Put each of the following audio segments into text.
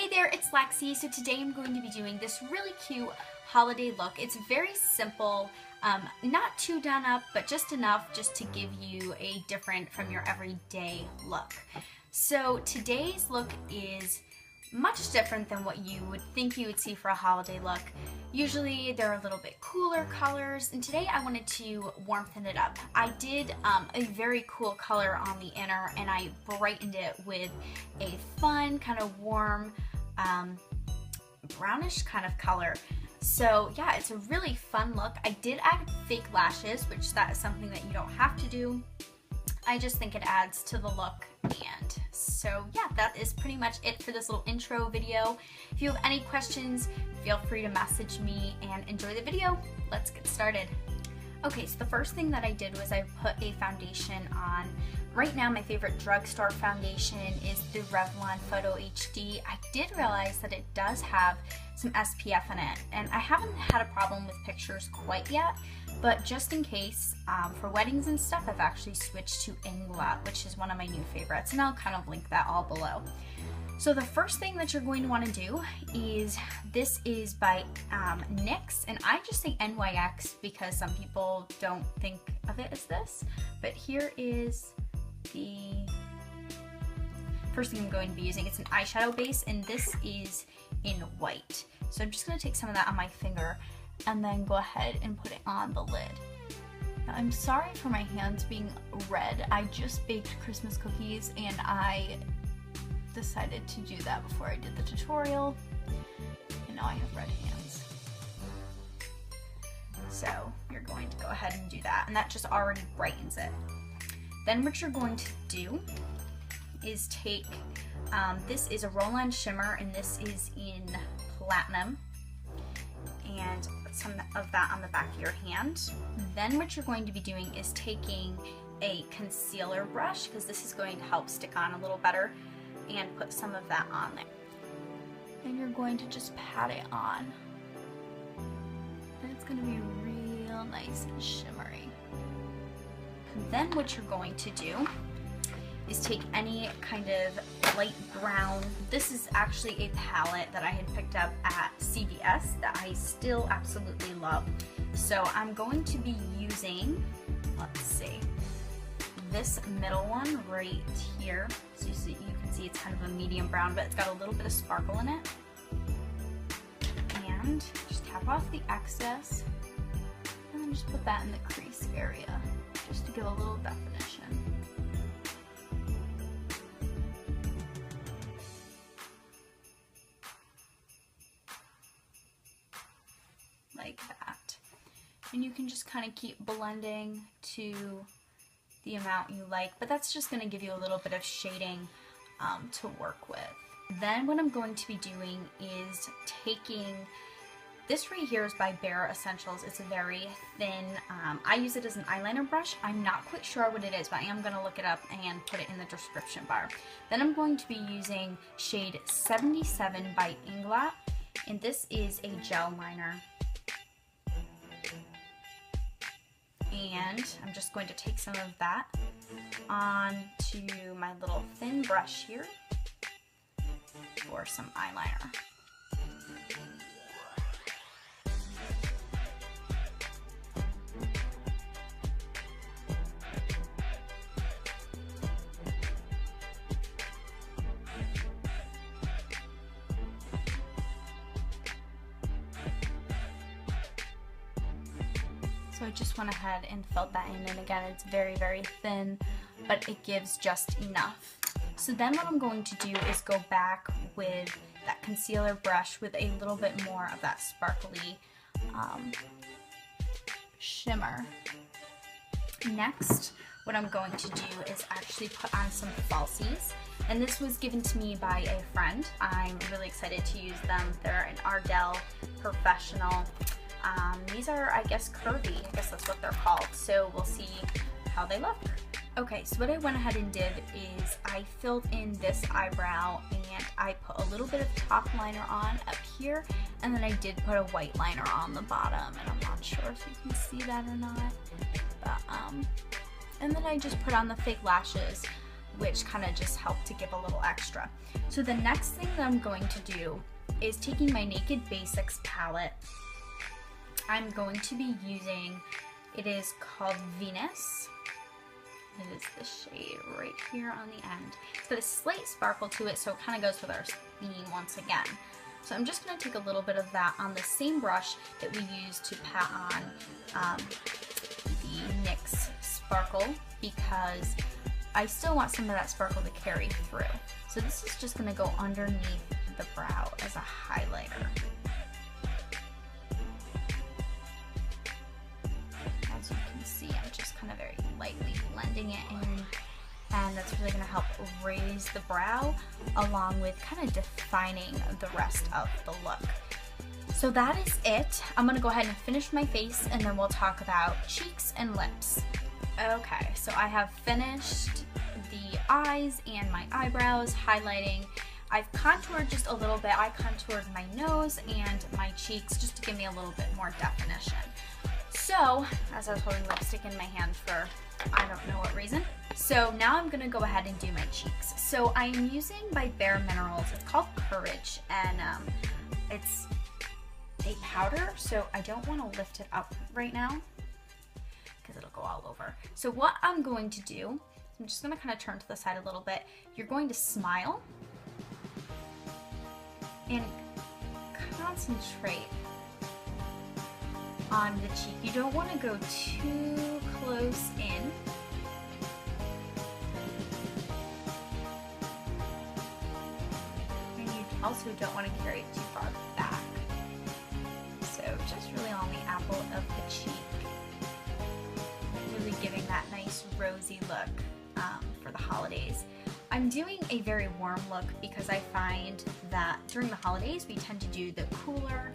Hey there, it's Lexi. So today I'm going to be doing this really cute holiday look. It's very simple, not too done up, but just enough just to give you a different from your everyday look. So today's look is much different than what you would think you would see for a holiday look. Usually they're a little bit cooler colors, and today I wanted to warmthen it up. I did a very cool color on the inner, and I brightened it with a fun kind of warm brownish kind of color. So yeah, it's a really fun look. I did add fake lashes, which that is something that you don't have to do. I just think it adds to the look. And so yeah, that is pretty much it for this little intro video. If you have any questions, feel free to message me and enjoy the video. Let's get started. Okay, so the first thing that I did was I put a foundation on. Right now my favorite drugstore foundation is the Revlon Photo HD. I did realize that it does have some SPF in it, and I haven't had a problem with pictures quite yet, but just in case, for weddings and stuff, I've actually switched to Inglot, which is one of my new favorites, and I'll kind of link that all below. So the first thing that you're going to want to do is, this is by NYX, and I just say NYX because some people don't think of it as this, but here is the first thing I'm going to be using. It's an eyeshadow base, and this is in white. So I'm just going to take some of that on my finger and then go ahead and put it on the lid. Now, I'm sorry for my hands being red. I just baked Christmas cookies and I decided to do that before I did the tutorial, and now I have red hands. So you're going to go ahead and do that, and that just already brightens it. Then what you're going to do is take, this is a roll-on shimmer, and this is in platinum, and put some of that on the back of your hand. Then what you're going to be doing is taking a concealer brush, because this is going to help stick on a little better, and put some of that on there. And you're going to just pat it on, and it's going to be real nice and shimmery. And then what you're going to do is take any kind of light brown. This is actually a palette that I had picked up at CVS that I still absolutely love. So I'm going to be using, let's see, this middle one right here. So you can see it's kind of a medium brown, but it's got a little bit of sparkle in it. And just tap off the excess, and then just put that in the crease area, just to give a little definition. Like that. And you can just kind of keep blending to the amount you like, but that's just going to give you a little bit of shading to work with. Then what I'm going to be doing is taking, this right here is by Bare Essentials. It's a very thin, I use it as an eyeliner brush. I'm not quite sure what it is, but I am going to look it up and put it in the description bar. Then I'm going to be using shade 77 by Inglot, and this is a gel liner. And I'm just going to take some of that onto my little thin brush here for some eyeliner. So I just went ahead and filled that in, and again, it's very, very thin, but it gives just enough. So then what I'm going to do is go back with that concealer brush with a little bit more of that sparkly shimmer. Next, what I'm going to do is actually put on some falsies, and this was given to me by a friend. I'm really excited to use them. They're an Ardell Professional. These are, I guess, curvy. I guess that's what they're called. So we'll see how they look. Okay, so what I went ahead and did is I filled in this eyebrow, and I put a little bit of top liner on up here, and then I did put a white liner on the bottom, and I'm not sure if you can see that or not. But, and then I just put on the fake lashes which kind of just helped to give a little extra. So the next thing that I'm going to do is taking my Naked Basics palette. I'm going to be using, it is called Venus. It is the shade right here on the end. It's got a slight sparkle to it, so it kind of goes with our theme once again. So I'm just going to take a little bit of that on the same brush that we used to pat on the NYX Sparkle, because I still want some of that sparkle to carry through. So this is just going to go underneath the brow as a highlighter. As you can see, I'm just kind of very lightly blending it in, and that's really going to help raise the brow along with kind of defining the rest of the look. So that is it. I'm going to go ahead and finish my face, and then we'll talk about cheeks and lips. Okay, so I have finished the eyes and my eyebrows, highlighting. I've contoured just a little bit. I contoured my nose and my cheeks just to give me a little bit more definition. So, as I was holding lipstick in my hand for I don't know what reason. So now I'm gonna go ahead and do my cheeks. So I'm using by Bare Minerals, it's called Courage, and it's a powder, so I don't wanna lift it up right now because it'll go all over. So what I'm going to do, I'm just gonna kind of turn to the side a little bit. You're going to smile and concentrate on the cheek. You don't want to go too close in. And you also don't want to carry it too far back. So just really on the apple of the cheek. Really giving that nice rosy look for the holidays. I'm doing a very warm look because I find that during the holidays we tend to do the cooler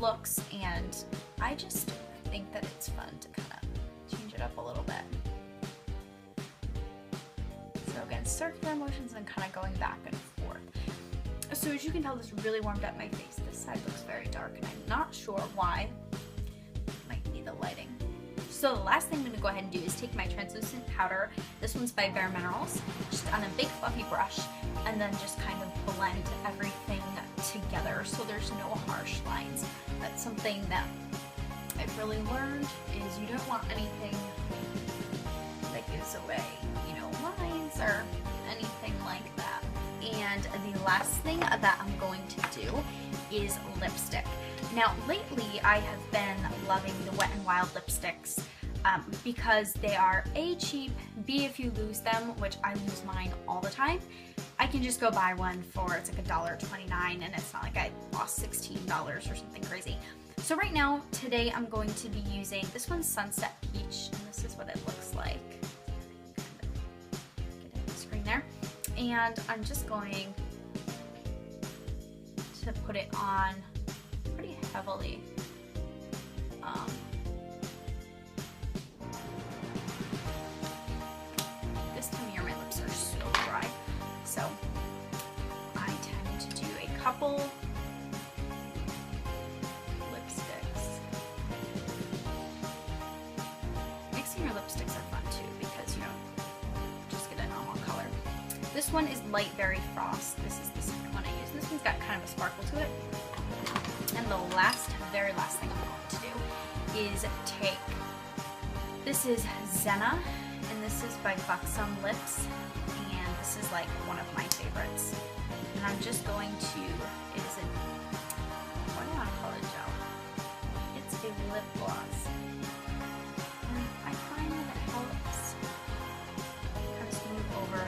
looks, and I just think that it's fun to kind of change it up a little bit. So again, circular motions and kind of going back and forth. So as you can tell, this really warmed up my face. This side looks very dark and I'm not sure why. Might be the lighting. So the last thing I'm going to go ahead and do is take my translucent powder. This one's by Bare Minerals, just on a big fluffy brush, and then just kind of blend everything together so there's no harsh lines. That's something that I've really learned, is you don't want anything that gives away, you know, lines or anything like that. And the last thing that I'm going to do is lipstick. Now lately I have been loving the Wet n Wild lipsticks because they are A, cheap, B, if you lose them, which I lose mine all the time, I can just go buy one for, it's like $1.29, and it's not like I lost $16 or something crazy. So right now, today I'm going to be using, this one's Sunset Peach, and this is what it looks like. Get it on the screen there. And I'm just going to put it on pretty heavily. This time of year my lips are so dry, so I tend to do a couple lipsticks. Mixing your lipsticks are fun too because you don't just get a normal color. This one is Light Berry Frost. This is the second one I use. This one's got kind of a sparkle to it. And the very last thing I'm going to do is take, this is Zenna, and this is by Buxom Lips, and this is like one of my favorites. And I'm just going to, it is a, what do I want to call it, gel? It's a lip gloss. And I find that it helps kind of smooth over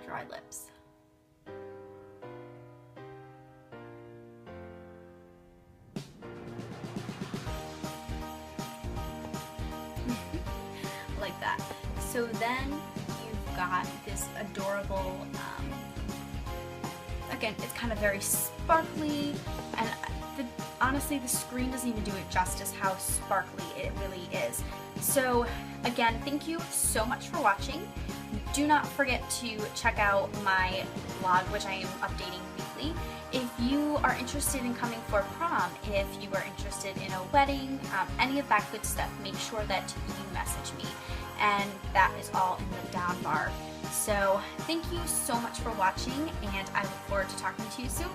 dry lips. Like that. So then you've got this adorable, again, it's kind of very sparkly, and honestly the screen doesn't even do it justice how sparkly it really is. So again, thank you so much for watching. Do not forget to check out my blog, which I am updating weekly. If you are interested in coming for prom, if you are interested in a wedding, any of that good stuff, make sure that you message me. and that is all in the down bar. So thank you so much for watching, and I look forward to talking to you soon.